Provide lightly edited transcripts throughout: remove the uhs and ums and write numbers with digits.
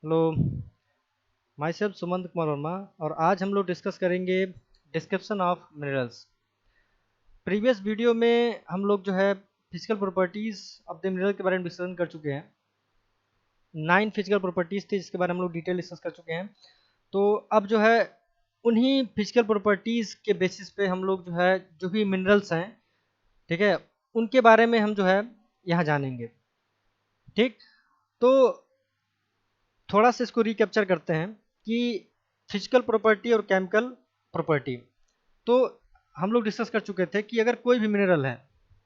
Hello, my self Sumant Kumar Verma. और आज हम लोग डिस्कस करेंगे description of minerals. Previous video में हम लोग जो है physical properties of the mineral के बारे में डिस्कशन कर चुके हैं। 9 फिजिकल प्रॉपर्टीज़ थी जिसके बारे में हम लोग डिटेल डिस्कस कर चुके हैं। तो अब जो है उन्हीं फिजिकल प्रॉपर्टीज़ के बेसिस पे हम लोग जो है जो भी मिनरल्स हैं, ठीक है, उनके बारे में हम जो है यहाँ जानेंगे। ठीक, तो थोड़ा सा इसको रिकैप्चर करते हैं कि फिजिकल प्रॉपर्टी और केमिकल प्रॉपर्टी। तो हम लोग डिस्कस कर चुके थे कि अगर कोई भी मिनरल है,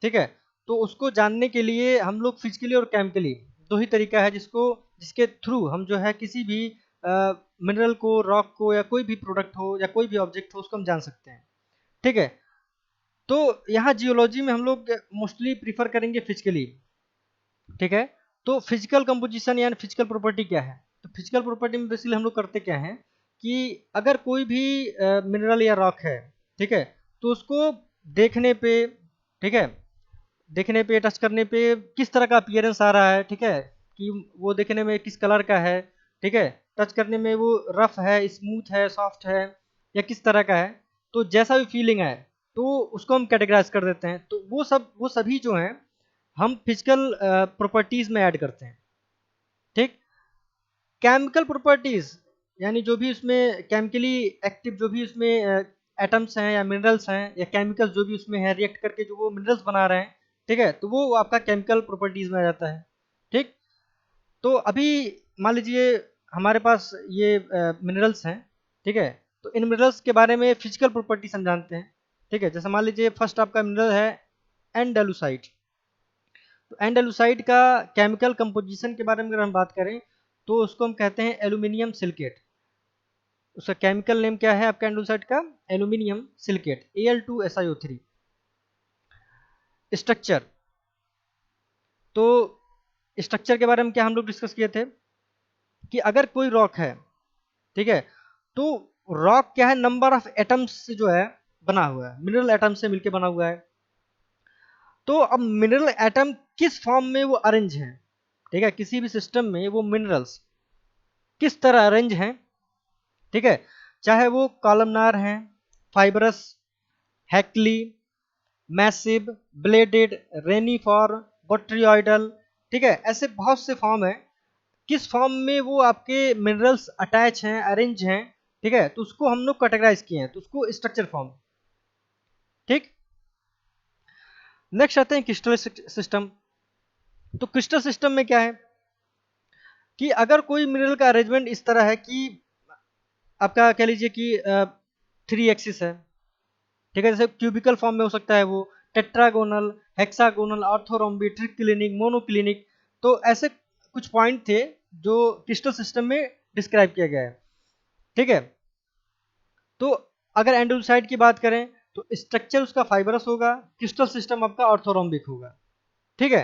ठीक है, तो उसको जानने के लिए हम लोग फिजिकली और केमिकली दो ही तरीका है जिसके थ्रू हम जो है किसी भी मिनरल को, रॉक को, या कोई भी प्रोडक्ट हो या कोई भी ऑब्जेक्ट हो उसको हम जान सकते हैं। ठीक है, तो यहाँ जियोलॉजी में हम लोग मोस्टली प्रीफर करेंगे फिजिकली। ठीक है, तो फिजिकल कंपोजिशन यानी फिजिकल प्रॉपर्टी क्या है? तो फिजिकल प्रॉपर्टी में बेसिकली हम लोग करते क्या है कि अगर कोई भी मिनरल या रॉक है, ठीक है, तो उसको देखने पे, ठीक है, देखने पे, टच करने पे किस तरह का अपीयरेंस आ रहा है, ठीक है, कि वो देखने में किस कलर का है, ठीक है, टच करने में वो रफ है, स्मूथ है, सॉफ्ट है, या किस तरह का है, तो जैसा भी फीलिंग है तो उसको हम कैटेगराइज कर देते हैं। तो वो सभी जो हैं हम फिजिकल प्रॉपर्टीज में ऐड करते हैं। ठीक, केमिकल प्रॉपर्टीज यानी जो भी उसमें केमिकली एक्टिव जो भी उसमें एटम्स हैं या मिनरल्स हैं या केमिकल्स जो भी उसमें है रिएक्ट करके जो वो मिनरल्स बना रहे हैं, ठीक है, तो वो आपका केमिकल प्रॉपर्टीज में आ जाता है। ठीक, तो अभी मान लीजिए हमारे पास ये मिनरल्स हैं, ठीक है, तो इन मिनरल्स के बारे में फिजिकल प्रॉपर्टीज हम जानते हैं। ठीक है, जैसे मान लीजिए फर्स्ट आपका मिनरल है एंडेलुसाइड। तो एंडेलुसाइड का केमिकल कंपोजिशन के बारे में अगर हम बात करें तो उसको हम कहते हैं एल्यूमिनियम सिलिकेट। उसका केमिकल नेम क्या है आपका एंडेलुसाइड का? Aluminium silicate, Al2SiO3। स्ट्रक्चर, तो स्ट्रक्चर के बारे में क्या हम लोग डिस्कस किए थे कि अगर कोई रॉक है, ठीक है, तो रॉक क्या है, नंबर ऑफ एटम्स से जो है बना हुआ है, मिनरल एटम से मिलकर बना हुआ है। तो अब मिनरल एटम किस फॉर्म में वो अरेंज है, ठीक है, किसी भी सिस्टम में वो मिनरल्स किस तरह अरेंज हैं, ठीक है, चाहे वो कॉलमनार हैं, फाइबरस, हैक्ली, मैसिव, ब्लेडेड, रेनिफॉर, बोट्रियोइडल, ठीक है, ऐसे बहुत से फॉर्म है। किस फॉर्म में वो आपके मिनरल्स अटैच हैं, अरेंज हैं, ठीक है, तो उसको हम लोग कैटेगराइज किए हैं, तो उसको स्ट्रक्चर फॉर्म। ठीक, नेक्स्ट आते हैं क्रिस्टल सिस्टम। तो क्रिस्टल सिस्टम में क्या है कि अगर कोई मिनरल का अरेंजमेंट इस तरह है कि आपका कह लीजिए कि 3 एक्सिस है, ठीक है, जैसे क्यूबिकल फॉर्म में हो सकता है वो, टेट्रागोनल, हेक्सागोनल, ऑर्थोरोम्बी, ट्रिक्लिनिक, मोनोक्लिनिक। तो ऐसे कुछ पॉइंट थे जो क्रिस्टल सिस्टम में डिस्क्राइब किया गया है। ठीक है, तो अगर एंडोसाइड की बात करें तो स्ट्रक्चर उसका फाइबरस होगा, क्रिस्टल सिस्टम आपका ऑर्थोरोम्बिक होगा। ठीक है,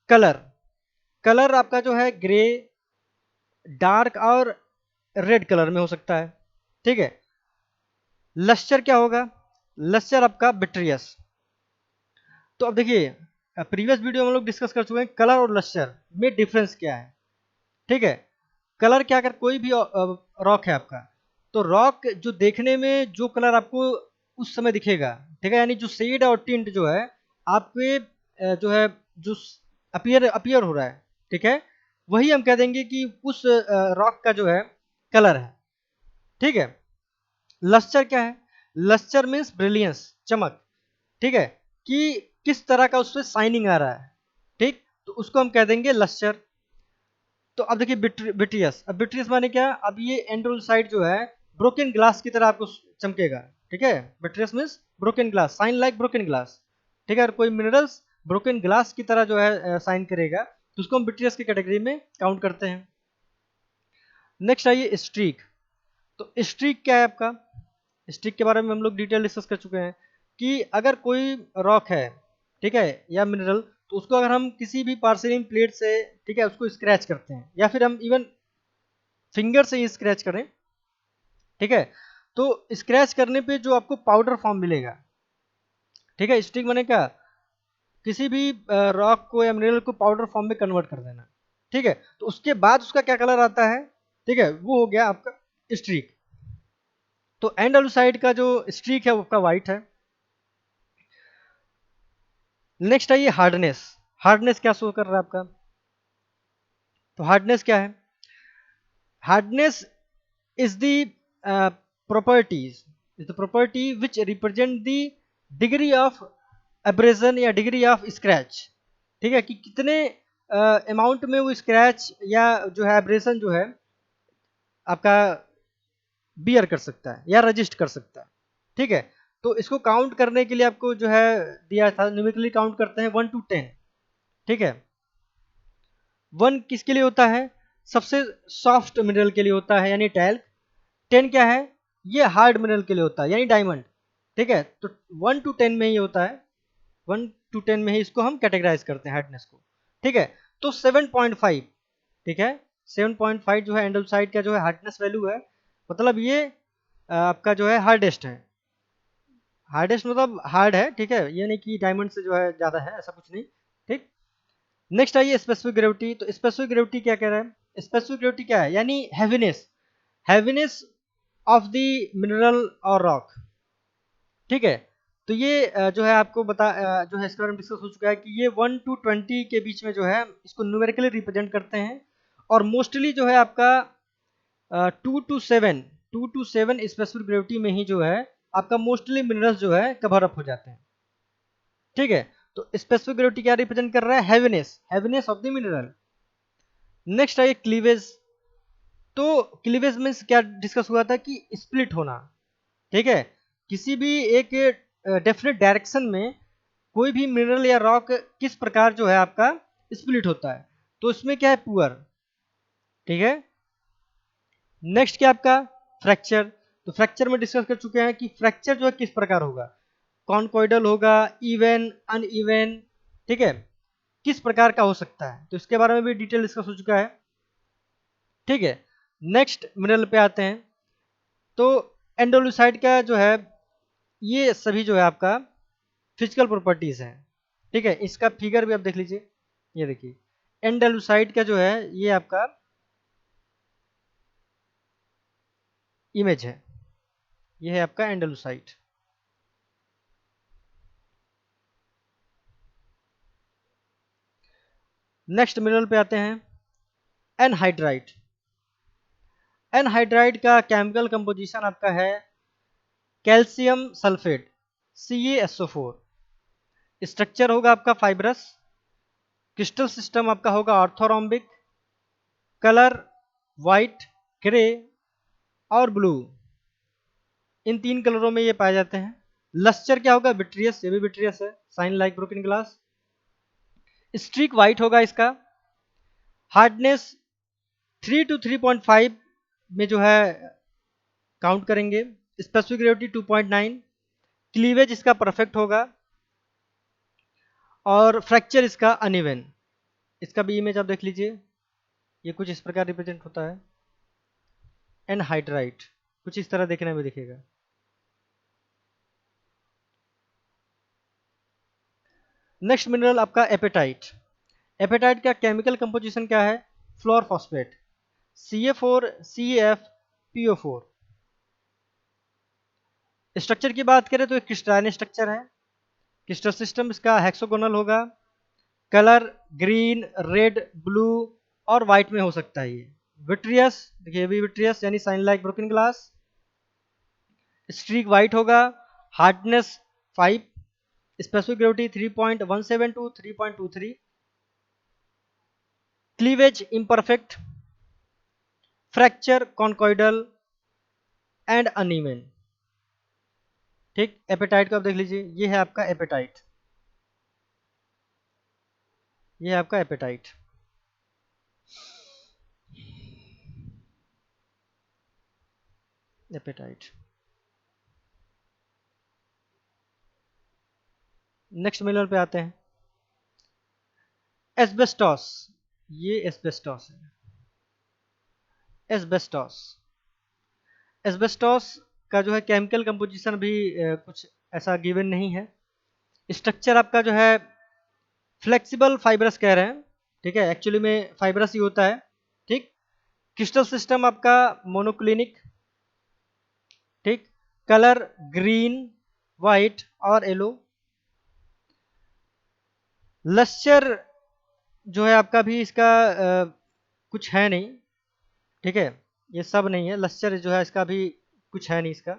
कलर, कलर आपका जो है ग्रे, डार्क और रेड कलर में हो सकता है। ठीक है, लस्चर क्या होगा? लस्चर आपका बिट्रियस। तो अब देखिए प्रीवियस वीडियो में हम लोग डिस्कस कर चुके हैं कलर और लस्चर में डिफरेंस क्या है। ठीक है, कलर क्या, अगर कोई भी रॉक है आपका, तो रॉक जो देखने में जो कलर आपको उस समय दिखेगा, ठीक है, यानी जो शेड और टिंट जो है आपके जो है जो अपीयर अपीयर हो रहा है, ठीक है, वही हम कह देंगे कि उस रॉक का जो है कलर है। ठीक है, लस्चर क्या है? लस्चर मीन्स ब्रिलियंस, चमक, ठीक है, कि किस तरह का उससे शाइनिंग आ रहा है। ठीक, तो उसको हम कह देंगे लस्चर। तो अब देखिए बिट्रियस, अब बिट्रियस माने क्या? अब ये एंड्रोसाइड जो है ब्रोकन ग्लास की तरह आपको चमकेगा। ठीक है, vitreous means broken glass, shine like broken glass. ठीक है, और कोई मिनरल्स ब्रोकन ग्लास की तरह जो है साइन करेगा तो उसको हम बिट्रियस की कैटेगरी में काउंट करते हैं। नेक्स्ट आइए स्ट्रीक। तो स्ट्रीक क्या है आपका? स्ट्रीक के बारे में हम लोग डिटेल डिस्कस कर चुके हैं कि अगर कोई रॉक है, ठीक है, या मिनरल, तो उसको अगर हम किसी भी पार्सलिन प्लेट से, ठीक है, उसको स्क्रैच करते हैं या फिर हम इवन फिंगर से ही स्क्रैच करें, ठीक है, तो स्क्रैच करने पे जो आपको पाउडर फॉर्म मिलेगा, ठीक है, स्ट्रिक बने क्या, किसी भी रॉक को या मिनरल को पाउडर फॉर्म में कन्वर्ट कर देना। ठीक है। तो उसके बाद उसका क्या कलर आता है, ठीक है, वो हो गया आपका स्ट्रीक। तो एंडालुसाइड का जो स्ट्रीक है वो आपका व्हाइट है। नेक्स्ट आइए हार्डनेस। हार्डनेस क्या शो कर रहा है आपका, तो हार्डनेस क्या है, hardness is the properties is the property which represent the degree of abrasion या degree of scratch, ठीक है, कि कितने अमाउंट में वो स्क्रैच या जो है एब्रेशन जो है आपका बियर कर सकता है या रजिस्ट कर सकता है, ठीक है। तो इसको काउंट करने के लिए आपको जो है दिया था, न्यूमेरिकली काउंट करते हैं 1 to 10, ठीक है। 1 किसके लिए होता है, सबसे सॉफ्ट मिनरल के लिए होता है यानी टैल्क। 10 क्या है, ये हार्ड मिनरल के लिए होता है यानी डायमंड, ठीक है। तो 1 to 10 में ही होता है, 1 to 10 में ही इसको हम कैटेगराइज करते हैं हार्डनेस को, ठीक है। तो 7.5, ठीक है, 7.5 जो है एंडोसाइड का जो है हार्डनेस वैल्यू है, मतलब ये आपका जो है हार्डेस्ट है। हार्डेस्ट मतलब हार्ड है, ठीक है, ये नहीं कि डायमंड से जो है ज्यादा है, ऐसा कुछ नहीं, ठीक। नेक्स्ट आइए स्पेसिफिक ग्रेविटी। तो स्पेसिफिक ग्रेविटी क्या कह रहा है, स्पेसिफिक ग्रेविटी क्या है, यानी heaviness, heaviness of the mineral और रॉक, ठीक है। तो ये जो है आपको जो है इसके बारे में डिस्कस हो चुका है कि ये 1 to 20 के बीच में जो है इसको न्यूमेरिकली रिप्रेजेंट करते हैं, और मोस्टली जो है आपका 2 to 7 स्पेसिफिक ग्रेविटी में ही जो है आपका मोस्टली मिनरल्स जो है कवर अप हो जाते हैं, ठीक है। तो स्पेसिफिक ग्रेविटी क्या रिप्रेजेंट कर रहा है, heaviness, heaviness of the mineral. Next आइए क्लीवेज। तो क्लीवेज में क्या डिस्कस हुआ था कि स्प्लिट होना, ठीक है, किसी भी एक डेफिनेट डायरेक्शन में कोई भी मिनरल या रॉक किस प्रकार जो है आपका स्प्लिट होता है, तो इसमें क्या है पुअर, ठीक है। नेक्स्ट क्या आपका फ्रैक्चर। तो फ्रैक्चर में डिस्कस कर चुके हैं कि फ्रैक्चर जो है किस प्रकार होगा, कॉन्कोइडल होगा, इवन, अनइवन, ठीक है, किस प्रकार का हो सकता है, तो इसके बारे में भी डिटेल डिस्कस हो चुका है, ठीक है। नेक्स्ट मिनरल पे आते हैं। तो एंडोलुसाइड का जो है ये सभी जो है आपका फिजिकल प्रॉपर्टीज हैं, ठीक है। इसका फिगर भी आप देख लीजिए, ये देखिए एंडालुसाइड का जो है ये आपका इमेज है, ये है आपका एंडालुसाइड। नेक्स्ट मिनरल पे आते हैं, एनहाइड्राइट। एनहाइड्राइट का केमिकल कंपोजिशन आपका है कैल्शियम सल्फेट CaSO4। स्ट्रक्चर होगा आपका फाइब्रस, क्रिस्टल सिस्टम आपका होगा ऑर्थोरोम्बिक, कलर वाइट, ग्रे और ब्लू, इन 3 कलरों में ये पाए जाते हैं। लस्चर क्या होगा, विट्रियस, ये भी विट्रियस है, shine like broken glass. Streak white होगा इसका। हार्डनेस 3 to 3.5 में जो है काउंट करेंगे। Specific gravity 2.9। क्लीवेज इसका परफेक्ट होगा, और फ्रैक्चर इसका अनइवन। इसका भी इमेज आप देख लीजिए, ये कुछ इस प्रकार रिप्रेजेंट होता है। एनहाइड्राइट कुछ इस तरह देखने में दिखेगा। नेक्स्ट मिनरल आपका एपेटाइट। एपेटाइट का केमिकल कंपोजिशन क्या है, floor phosphate CA4CF PO4। Structure की बात करें तो एक क्रिस्टलाइन स्ट्रक्चर है, क्रिस्टल सिस्टम इसका हेक्सागोनल होगा, कलर ग्रीन, रेड, ब्लू और व्हाइट में हो सकता है। ये विट्रियस, देखिए भी विट्रियस यानी shine like broken glass. Streak white होगा। Hardness 5। Specific gravity 3.17 to 3.23। Cleavage imperfect, fracture conchoidal and uneven, ठीक। एपेटाइट को आप देख लीजिए, ये है आपका एपेटाइट, ये है आपका एपेटाइट। एपेटाइट। नेक्स्ट मिनरल पे आते हैं, एस्बेस्टॉस। ये एस्बेस्टॉस है, एस्बेस्टॉस। एस्बेस्टॉस का जो है केमिकल कंपोजिशन भी कुछ ऐसा गिवन नहीं है। स्ट्रक्चर आपका जो है फ्लेक्सिबल फाइबरस कह रहे हैं, ठीक है, एक्चुअली में फाइब्रस ही होता है। ठीक, क्रिस्टल सिस्टम आपका मोनोक्लिनिक। ठीक, कलर ग्रीन, वाइट और येलो। लश्चर जो है आपका भी इसका कुछ है नहीं। ठीक है, ये सब नहीं है, लश्चर जो है इसका भी कुछ है नहीं इसका।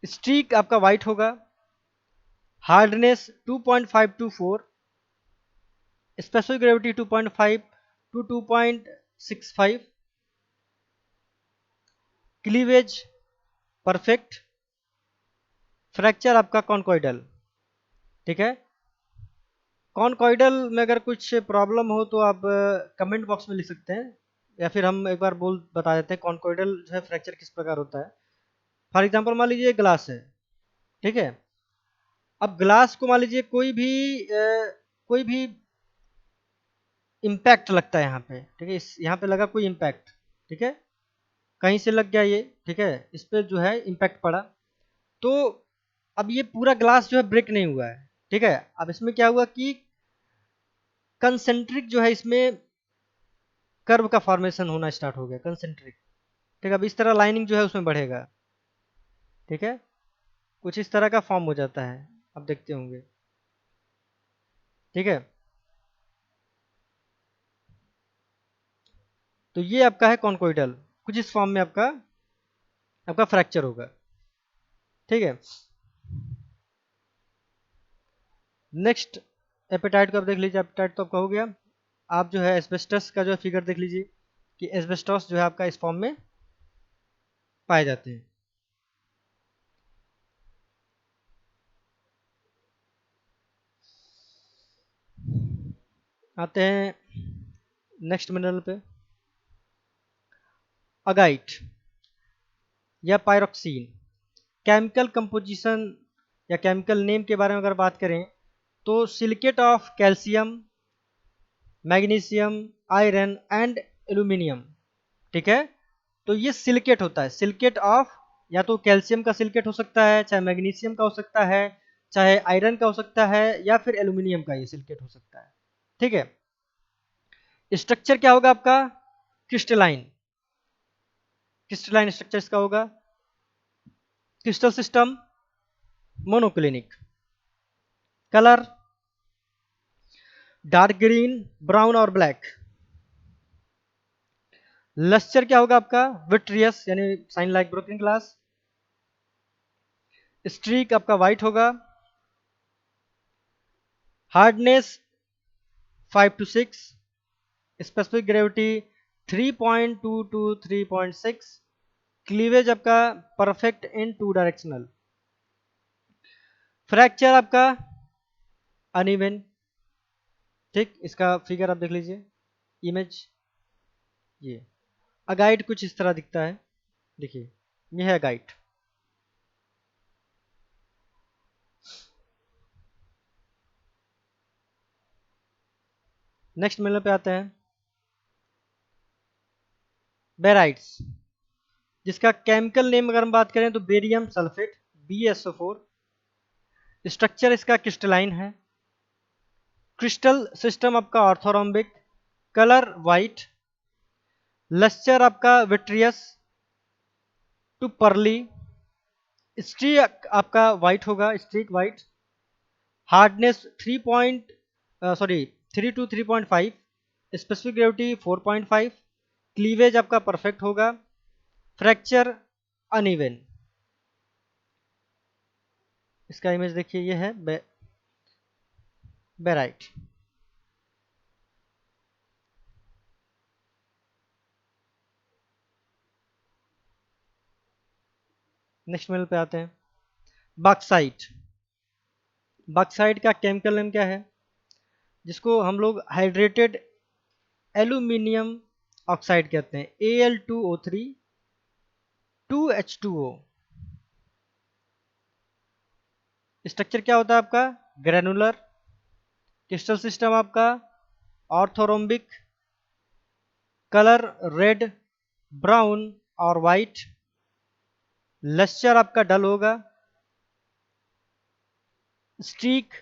स्ट्रीक आपका वाइट होगा। Hardness 2.5 to 4, specific gravity 2.5 to 2.65, cleavage perfect, fracture आपका कॉन्कोइडल। ठीक है, कॉन्कोइडल में अगर कुछ प्रॉब्लम हो तो आप कमेंट बॉक्स में लिख सकते हैं, या फिर हम एक बार बोल बता देते हैं कॉन्कोइडल जो है फ्रैक्चर किस प्रकार होता है। फॉर एग्जांपल मान लीजिए ग्लास है। ठीक है, अब ग्लास को मान लीजिए कोई भी इम्पैक्ट लगता है यहाँ पे। ठीक है, इस यहाँ पे लगा कोई इम्पैक्ट। ठीक है, कहीं से लग गया ये। ठीक है, इस पे जो है इम्पैक्ट पड़ा, तो अब ये पूरा ग्लास जो है ब्रेक नहीं हुआ है। ठीक है, अब इसमें क्या हुआ कि कंसेंट्रिक जो है इसमें कर्व का फॉर्मेशन होना स्टार्ट हो गया, कंसेंट्रिक। ठीक है, अब इस तरह लाइनिंग जो है उसमें बढ़ेगा। ठीक है, कुछ इस तरह का फॉर्म हो जाता है, आप देखते होंगे। ठीक है, तो ये आपका है कॉन्कोइडल, कुछ इस फॉर्म में आपका आपका फ्रैक्चर होगा। ठीक है, नेक्स्ट एपेटाइट को आप देख लीजिए। एपेटाइट तो आपका हो गया। आप जो है एस्बेस्टस का जो है फिगर देख लीजिए कि एस्बेस्टस जो है आपका इस फॉर्म में पाए जाते हैं। आते हैं नेक्स्ट मिनरल पे, अगाइट या पायरोक्सीन। केमिकल कंपोजिशन या केमिकल नेम के बारे में अगर बात करें तो silicate of calcium, magnesium, iron and aluminium. ठीक है, तो ये सिलिकेट होता है। सिलिकेट ऑफ, या तो कैल्शियम का सिलिकेट हो सकता है, चाहे मैग्नीशियम का हो सकता है, चाहे आयरन का हो सकता है, या फिर एल्यूमिनियम का ये सिलिकेट हो सकता है। ठीक है, स्ट्रक्चर क्या होगा आपका? क्रिस्टलाइन। क्रिस्टलाइन स्ट्रक्चर इसका होगा। Crystal system monoclinic. Colour dark green, brown और ब्लैक। लस्चर क्या होगा आपका? विट्रियस, यानी shine like broken glass. Streak आपका व्हाइट होगा। Hardness 5 to 6, specific gravity 3.2 to 3.6, cleavage आपका perfect in two directional. Fracture आपका अनइवन। ठीक, इसका फिगर आप देख लीजिए, इमेज ये। अगाइड कुछ इस तरह दिखता है, देखिए ये है अगाइड। नेक्स्ट मिनरल पे आते हैं, बेराइट्स, जिसका केमिकल नेम अगर हम बात करें तो बेरियम सल्फेट, BSO4। स्ट्रक्चर इसका क्रिस्टलाइन है। क्रिस्टल सिस्टम आपका ऑर्थोरोम्बिक। Colour white. लस्चर आपका विट्रियस टू पर्ली। स्ट्रीक आपका वाइट होगा, streak white. Hardness 3 to 3.5, specific gravity 4.5, cleavage आपका परफेक्ट होगा। Fracture uneven. इसका इमेज देखिए, ये है बेराइट। नेक्स्ट मिनरल पे आते हैं, बॉक्साइट। बॉक्साइट का केमिकल नेम क्या है? जिसको हम लोग हाइड्रेटेड एल्यूमिनियम ऑक्साइड कहते हैं, Al2O3 2H2O। स्ट्रक्चर क्या होता है आपका? ग्रेनुलर। क्रिस्टल सिस्टम आपका ऑर्थोरोम्बिक। कलर रेड, ब्राउन और वाइट। लस्चर आपका डल होगा। स्टीक,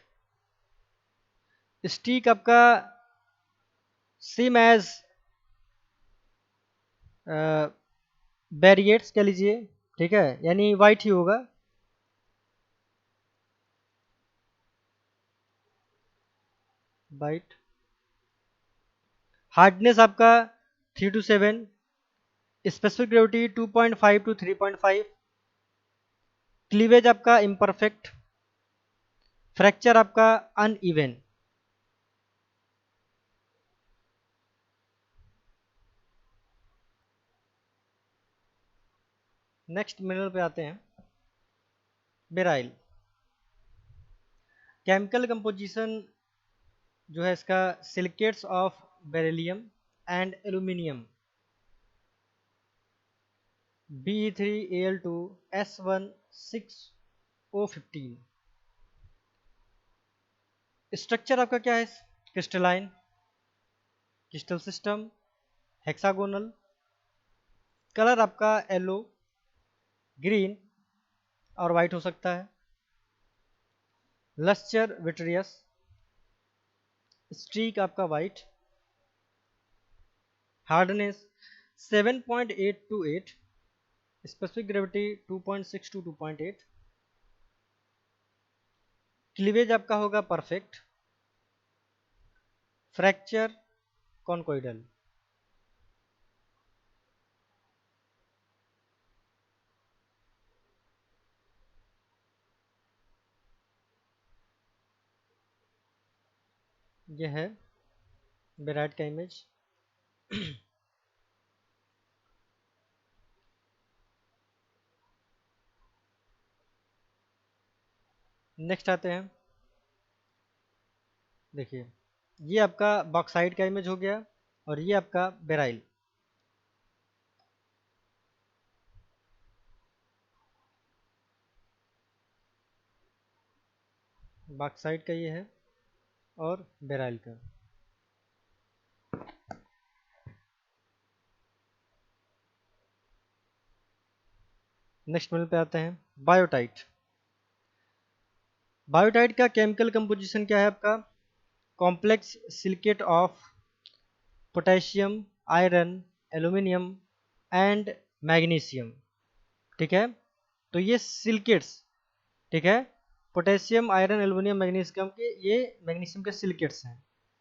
स्टीक आपका सेम एज बैरिएट्स कह लीजिए, ठीक है, यानी वाइट ही होगा। वाइट। हार्डनेस आपका 3 to 7, specific gravity 2.5 to 3.5, cleavage आपका इम्परफेक्ट, फ्रैक्चर आपका अनइवन। नेक्स्ट मिनरल पे आते हैं, बेराइल। केमिकल कंपोजिशन जो है इसका, silicates of beryllium and aluminium, Be3Al2S1 6O15। Structure आपका क्या है? Crystalline, crystal system, hexagonal, colour आपका येलो, ग्रीन और वाइट हो सकता है, लस्चर विट्रियस, स्ट्रीक आपका white, hardness 7.8 to 8, specific gravity 2.6 to 2.8, cleavage आपका होगा परफेक्ट, फ्रैक्चर कॉन्कोइडल। यह है बेराइट का इमेज। नेक्स्ट आते हैं, देखिए ये आपका बॉक्साइट का इमेज हो गया और ये आपका बेराइल। बॉक्साइट का ये है और बेराइल का। नेक्स्ट मिनरल पे आते हैं, बायोटाइट। बायोटाइट का केमिकल कंपोजिशन क्या है आपका? Complex silicate of potassium, iron, aluminium and magnesium, ठीक है। तो ये सिलिकेट्स, ठीक है, पोटेशियम, आयरन, एल्यूमिनियम, मैग्नीशियम के, ये मैग्नीशियम के सिलिकेट्स हैं,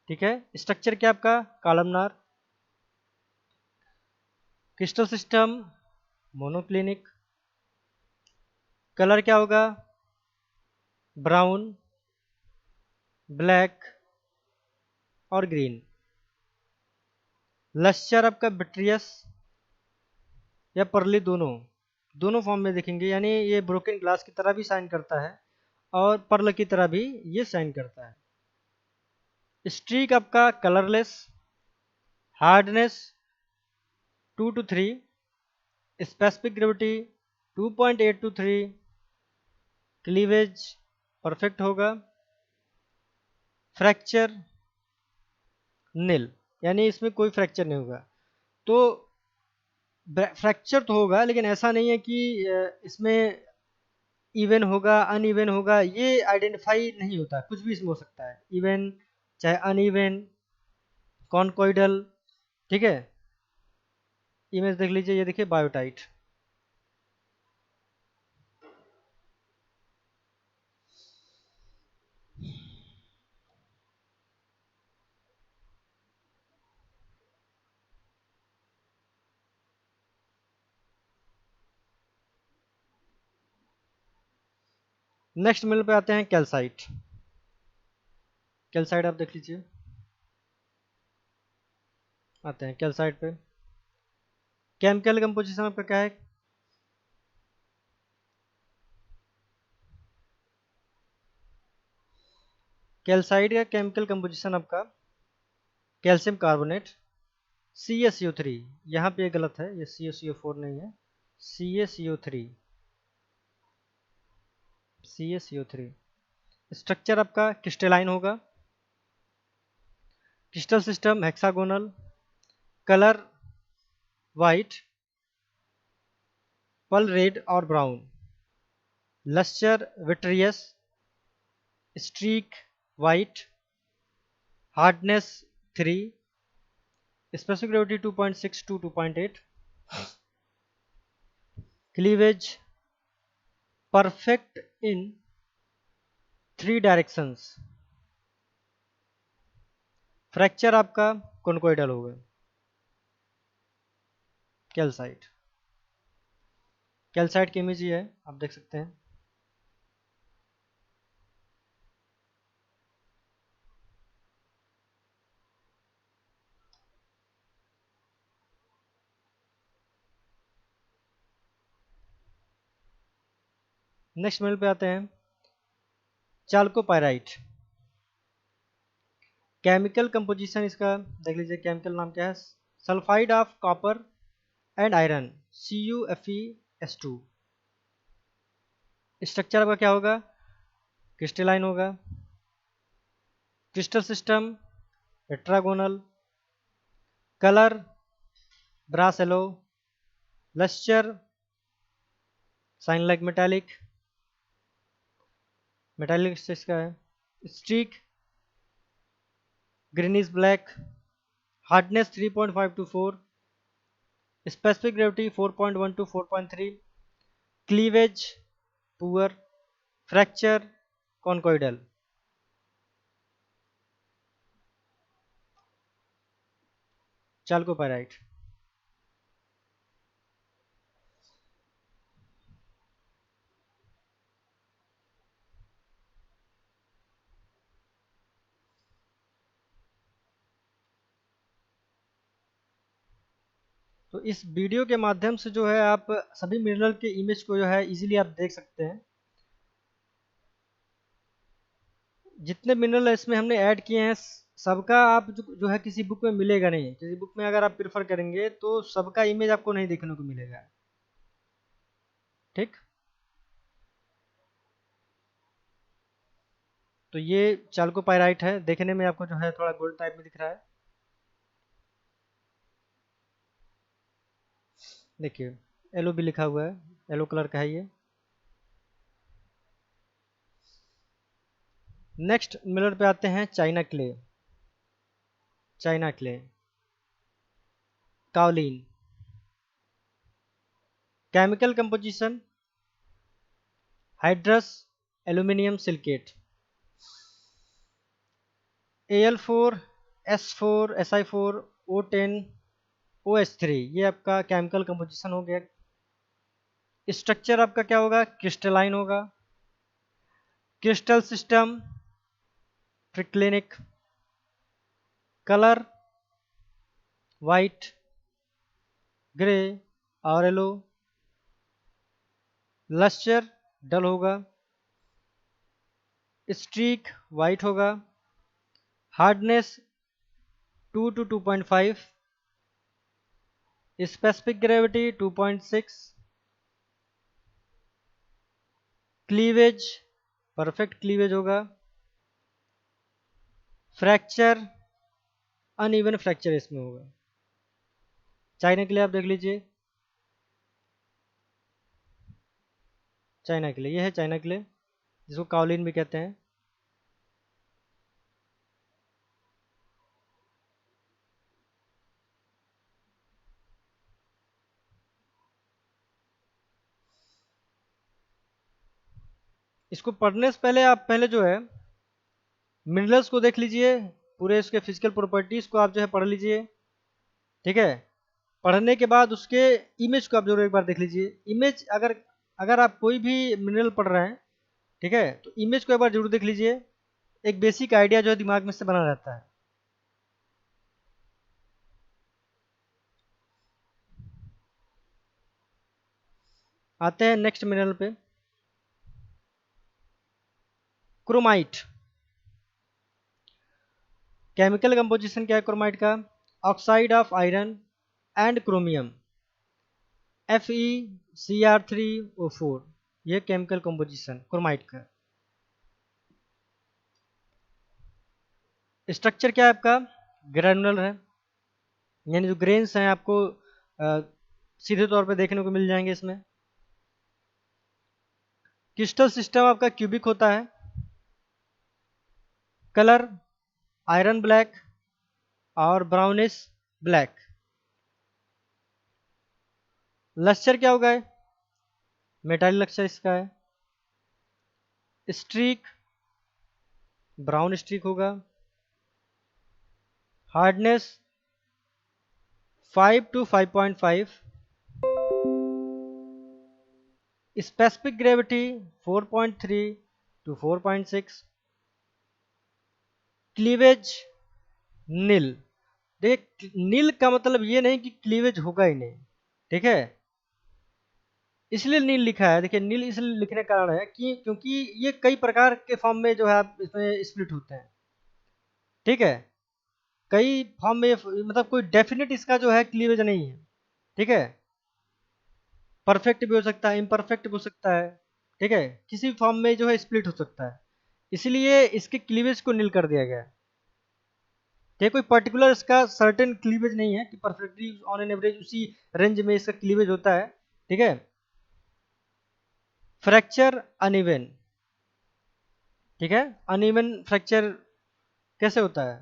ठीक है। स्ट्रक्चर क्या आपका? Columnar, crystal system monoclinic, colour क्या होगा? ब्राउन, ब्लैक और ग्रीन। लश्चर आपका बिट्रियस या पर्ली, दोनों दोनों फॉर्म में देखेंगे, यानी ये ब्रोकन ग्लास की तरह भी साइन करता है और पर्ल की तरह भी ये साइन करता है। स्ट्रीक आपका colourless, hardness 2 to 3, specific gravity 2.8 to 3, cleavage perfect होगा, फ्रैक्चर नील, यानी इसमें कोई फ्रैक्चर नहीं होगा। तो फ्रैक्चर तो होगा लेकिन ऐसा नहीं है कि इसमें इवन होगा अनइवन होगा, ये आइडेंटिफाई नहीं होता, कुछ भी इसमें हो सकता है, इवन चाहे अनइवन, कॉनकोइडल, ठीक है। इमेज देख लीजिए, ये देखिए बायोटाइट। नेक्स्ट मिनरल पे आते हैं, कैल्साइट। कैल्साइट आप देख लीजिए, आते हैं कैल्साइट पे। केमिकल कंपोजिशन आपका क्या है? कैल्साइट का केमिकल कंपोजिशन आपका, कैल्शियम कार्बोनेट, CaCO3, यहाँ पे गलत है, ये CaCO4 नहीं है, CaCO3, CaCO3। स्ट्रक्चर आपका क्रिस्टलाइन होगा, crystal system hexagonal, colour white, पल रेड और brown, lustre vitreous, streak white, hardness 3, specific gravity 2.6 to 2.8, cleavage perfect in 3 directions, fracture आपका कॉन्कोइडल होगा, कैल्साइट। कैल्साइट की इमेज ही है, आप देख सकते हैं। नेक्स्ट मिनल पे आते हैं, चाल्कोपाइराइट। केमिकल कंपोजिशन इसका देख लीजिए, केमिकल नाम क्या है, sulphide of copper and iron, CuFeS2। Structure आपका क्या होगा, क्रिस्टलाइन होगा, crystal system tetragonal, colour brass yellow, lustre shine like metallic, metallic इसका है, streak greenish black, hardness 3.5 to 4, specific gravity 4.1 to 4.3, cleavage poor, fracture conchoidal. Chalcopyrite. तो इस video के माध्यम से जो है आप सभी मिनरल के इमेज को जो है इजीली आप देख सकते हैं। जितने मिनरल इसमें हमने ऐड किए हैं सबका आप जो है किसी बुक में मिलेगा नहीं, किसी बुक में अगर आप प्रेफर करेंगे तो सबका इमेज आपको नहीं देखने को मिलेगा, ठीक। तो ये चाल्कोपाइराइट है, देखने में आपको जो है थोड़ा गोल्ड टाइप में दिख रहा है, देखिए येलो भी लिखा हुआ है, येलो कलर का है ये। नेक्स्ट मिनरल पे आते हैं, China clay. China clay, kaolin. Chemical composition hydrous aluminium silicate, Al4S4 Si4 O10 OH3, ये आपका केमिकल कंपोजिशन हो गया। स्ट्रक्चर आपका क्या होगा, क्रिस्टलाइन होगा, crystal system triclinic, colour white grey और येलो, लस्चर डल होगा, स्ट्रीक वाइट होगा, hardness 2 to 2.5, specific gravity 2.6, cleavage perfect cleavage होगा, फ्रैक्चर अनइवन फ्रैक्चर इसमें होगा। चाइना के लिए आप देख लीजिए, चाइना के लिए ये है, चाइना के लिए जिसको काओलिन भी कहते हैं। इसको पढ़ने से पहले आप पहले जो है मिनरल्स को देख लीजिए, पूरे इसके फिजिकल प्रॉपर्टीज को आप जो है पढ़ लीजिए, ठीक है। पढ़ने के बाद उसके इमेज को आप जरूर एक बार देख लीजिए। इमेज अगर अगर आप कोई भी मिनरल पढ़ रहे हैं, ठीक है, तो इमेज को एक बार जरूर देख लीजिए, एक बेसिक आइडिया जो है दिमाग में से बना रहता है। आते हैं नेक्स्ट मिनरल पे, क्रोमाइट। केमिकल कंपोजिशन क्या है क्रोमाइट का, oxide of iron and chromium, FeCr3O4, ये केमिकल कंपोजिशन क्रोमाइट का। स्ट्रक्चर क्या है आपका, ग्रेनुलर है, यानी जो ग्रेन्स हैं आपको सीधे तौर पे देखने को मिल जाएंगे इसमें। क्रिस्टल सिस्टम आपका क्यूबिक होता है, कलर आयरन ब्लैक और ब्राउनिश ब्लैक। लस्टर क्या होगा? मेटालिक लस्टर इसका है। स्ट्रीक ब्राउन स्ट्रीक होगा। Hardness 5 to 5.5। Specific gravity 4.3 to 4.6। Cleavage nil. देख, नील का मतलब ये नहीं कि क्लीवेज होगा ही नहीं, ठीक है, इसलिए नील लिखा है। देखिए, नील इसलिए लिखने का कारण है कि क्योंकि ये कई प्रकार के फॉर्म में जो है आप इसमें स्प्लिट होते हैं, ठीक है, कई फॉर्म में मतलब कोई डेफिनेट इसका जो है क्लीवेज नहीं है, ठीक है, परफेक्ट भी हो सकता है, इम्परफेक्ट भी हो सकता है, ठीक है, किसी फॉर्म में जो है स्प्लिट हो सकता है, इसलिए इसके क्लीवेज को नील कर दिया गया है। ये कोई पर्टिकुलर इसका सर्टेन क्लीवेज नहीं है कि परफेक्टली ऑन एन एवरेज उसी रेंज में इसका क्लीवेज होता है, ठीक है। फ्रैक्चर अनइवन, ठीक है, अनइवन फ्रैक्चर कैसे होता है?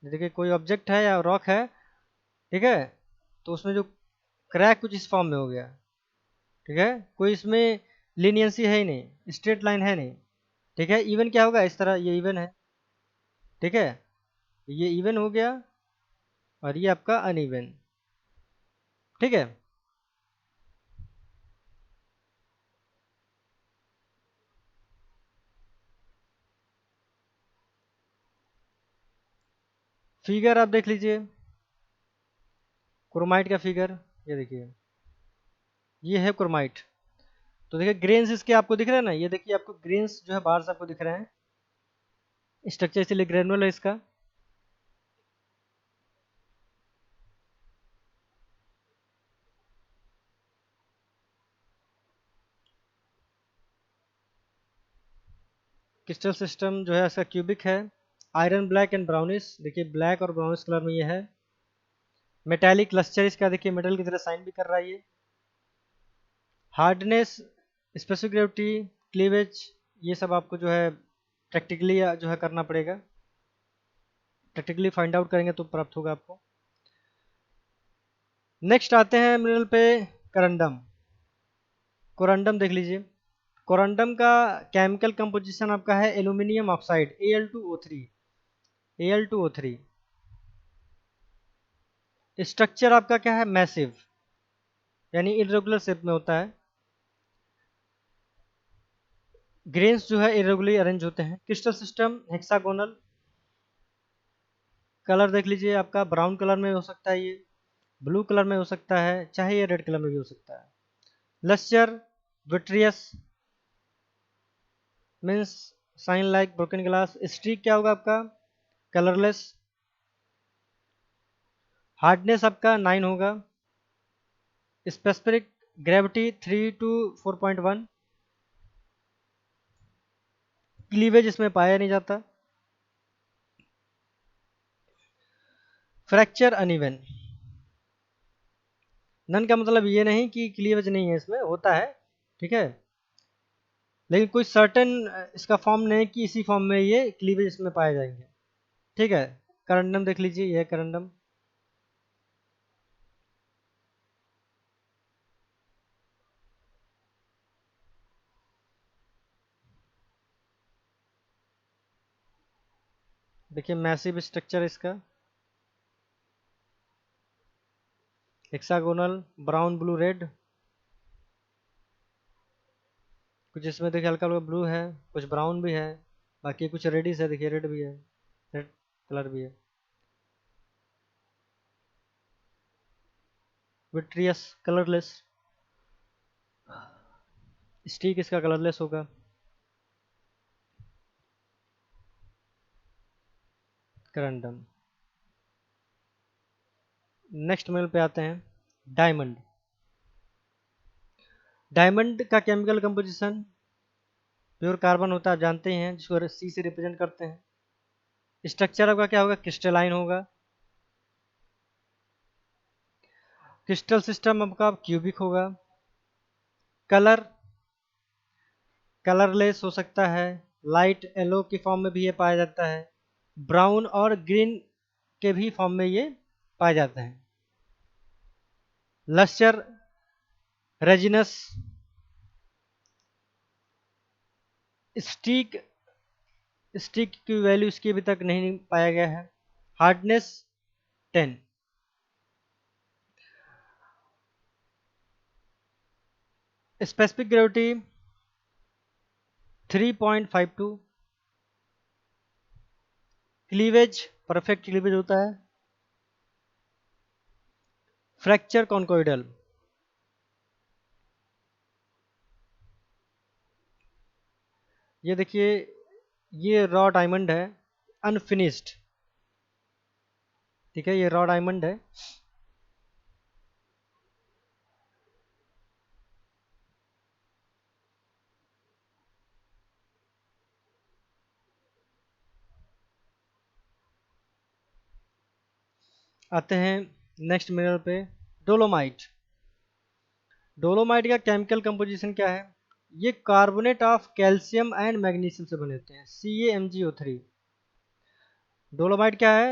देखिए, कोई ऑब्जेक्ट है या रॉक है, ठीक है, तो उसमें जो क्रैक कुछ इस फॉर्म में हो गया, ठीक है, कोई इसमें लीनियंसी है ही नहीं, स्ट्रेट लाइन है नहीं, ठीक है, इवन क्या होगा? इस तरह ये इवन है, ठीक है, ये इवन हो गया और ये आपका अनइवन, ठीक है। फिगर आप देख लीजिए, क्रोमाइट का फिगर, ये देखिए, ये है क्रोमाइट। तो देखिए ग्रेन्स इसके आपको दिख रहे हैं ना, ये देखिए आपको ग्रेन्स जो है बाहर से आपको दिख रहे हैं, स्ट्रक्चर इसलिए ग्रेनुलर है इसका। क्रिस्टल सिस्टम जो है इसका क्यूबिक है। आयरन ब्लैक एंड ब्राउनिश, देखिए ब्लैक और ब्राउनिश कलर में ये है। मेटालिक लस्टर इसका देखिए मेटल की तरह साइन भी कर रहा है ये। हार्डनेस, स्पेसिफिक ग्रेविटी, क्लीवेज, ये सब आपको जो है प्रैक्टिकली जो है करना पड़ेगा, प्रैक्टिकली फाइंड आउट करेंगे तो प्राप्त होगा आपको। नेक्स्ट आते हैं मिनरल पे, करंडम। कोरंडम देख लीजिए, कोरंडम का केमिकल कंपोजिशन आपका है aluminium oxide Al2O3, Al2O3। Structure आपका क्या है? मैसिव, यानी इरेगुलर शेप में होता है। ग्रेन्स जो है इरेगुलरली अरेंज होते हैं। Crystal system hexagonal. कलर देख लीजिए, आपका ब्राउन कलर में हो सकता है, ये ब्लू कलर में हो सकता है, चाहे ये रेड कलर में भी हो सकता है। Lustre vitreous, means sign like broken glass. Streak क्या होगा आपका? कलरलेस। हार्डनेस आपका 9 होगा। Specific gravity 3 to 4.1। क्लीवेज इसमें पाया नहीं जाता। फ्रैक्चर अनइवन, नन का मतलब ये नहीं कि क्लीवेज नहीं है, इसमें होता है, ठीक है, लेकिन कोई सर्टेन इसका फॉर्म नहीं कि इसी फॉर्म में ये क्लीवेज इसमें पाए जाएंगे, ठीक है। करंडम देख लीजिए, ये करंडम। देखिए मैसिव स्ट्रक्चर इसका, हेक्सागोनल, ब्राउन ब्लू रेड। कुछ इसमें देखिए हल्का हल्का ब्लू है, कुछ ब्राउन भी है, बाकी कुछ रेडिश है, देखिए रेड भी है, रेड कलर भी है। विट्रियस कलरलेस, स्टिक इसका कलरलेस होगा। करंडम। नेक्स्ट मेल पे आते हैं, डायमंड। डायमंड का केमिकल कंपोजिशन प्योर कार्बन होता है, आप जानते हैं, जिसको सी से रिप्रेजेंट करते हैं। स्ट्रक्चर आपका क्या होगा? क्रिस्टलाइन होगा। क्रिस्टल सिस्टम आपका क्यूबिक होगा। कलर कलरलेस हो सकता है, लाइट येलो के फॉर्म में भी ये पाया जाता है, ब्राउन और ग्रीन के भी फॉर्म में ये पाए जाते हैं। लस्टर, रेजिनस, स्टीक, स्टिक की वैल्यू इसकी अभी तक नहीं पाया गया है। Hardness 10, specific gravity 3.52, cleavage perfect cleavage होता है। फ्रैक्चर कॉन्कोइडल, ये देखिए ये रॉ डायमंड है, अनफिनिश्ड, ठीक है, ये रॉ डायमंड है। आते हैं नेक्स्ट मिनरल पे, डोलोमाइट। डोलोमाइट का केमिकल कंपोजिशन क्या है? ये carbonate of calcium and magnesium से बने होते हैं, CaMgO3। डोलोमाइट क्या है?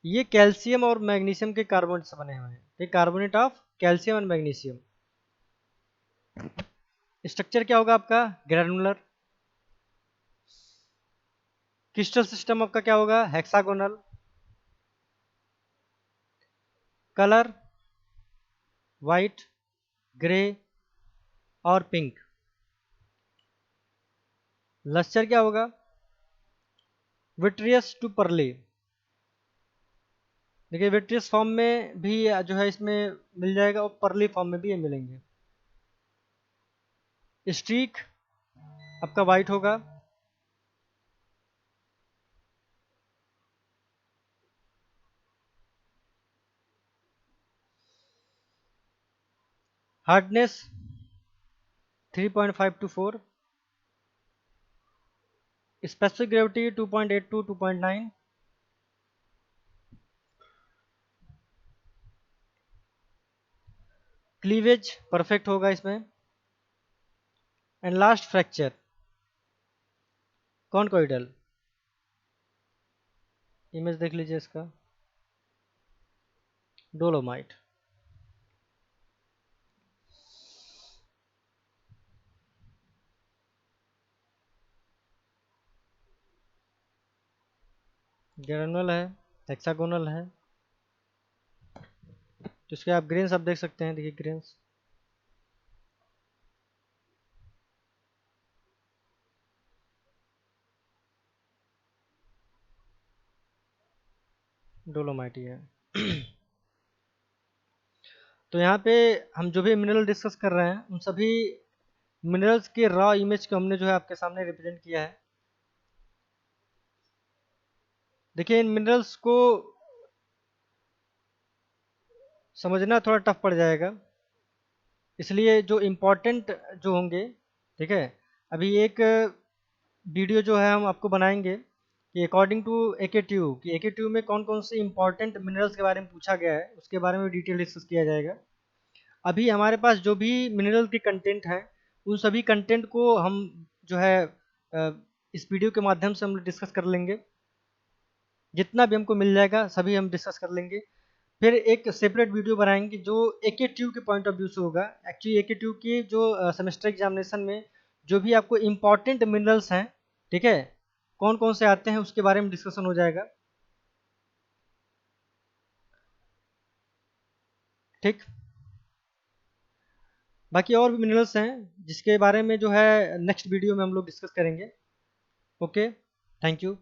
ये कैल्शियम और मैग्नीशियम के कार्बोनेट से बने हुए हैं, ये carbonate of calcium and magnesium. Structure क्या होगा आपका? ग्रैनुलर। क्रिस्टल सिस्टम आपका क्या होगा? हेक्सागोनल। कलर वाइट, ग्रे और पिंक। लस्टर क्या होगा? Vitreous to pearly. देखिए विट्रियस फॉर्म में भी जो है इसमें मिल जाएगा और पर्ली फॉर्म में भी ये मिलेंगे। स्ट्रीक आपका वाइट होगा। Hardness 3.5 to 4, specific gravity 2.8 to 2.9, cleavage perfect होगा इसमें। And last fracture conchoidal. Image देख लीजिए इसका, डोलोमाइट। ग्रेनुअल है, हेक्सागोनल है, तो इसके आप ग्रेन्स आप देख सकते हैं, देखिए ग्रेन्स। डोलोमाइट ही है। तो यहाँ पे हम जो भी मिनरल डिस्कस कर रहे हैं उन सभी मिनरल्स के रॉ इमेज को हमने जो है आपके सामने रिप्रेजेंट किया है। देखिए इन मिनरल्स को समझना थोड़ा टफ पड़ जाएगा, इसलिए जो इम्पोर्टेंट जो होंगे, ठीक है, अभी एक वीडियो जो है हम आपको बनाएंगे कि अकॉर्डिंग टू AKTU कि AKTU में कौन कौन से इंपॉर्टेंट मिनरल्स के बारे में पूछा गया है, उसके बारे में डिटेल डिस्कस किया जाएगा। अभी हमारे पास जो भी मिनरल के कंटेंट हैं उन सभी कंटेंट को हम जो है इस वीडियो के माध्यम से हम डिस्कस कर लेंगे। जितना भी हमको मिल जाएगा सभी हम डिस्कस कर लेंगे। फिर एक सेपरेट वीडियो बनाएंगे जो AKTU के पॉइंट ऑफ व्यू से होगा। एक्चुअली AKTU की जो सेमेस्टर एग्जामिनेशन में जो भी आपको इम्पॉर्टेंट मिनरल्स हैं, ठीक है, कौन कौन से आते हैं उसके बारे में डिस्कशन हो जाएगा, ठीक। बाकी और भी मिनरल्स हैं जिसके बारे में जो है नेक्स्ट वीडियो में हम लोग डिस्कस करेंगे। Okay, thank you.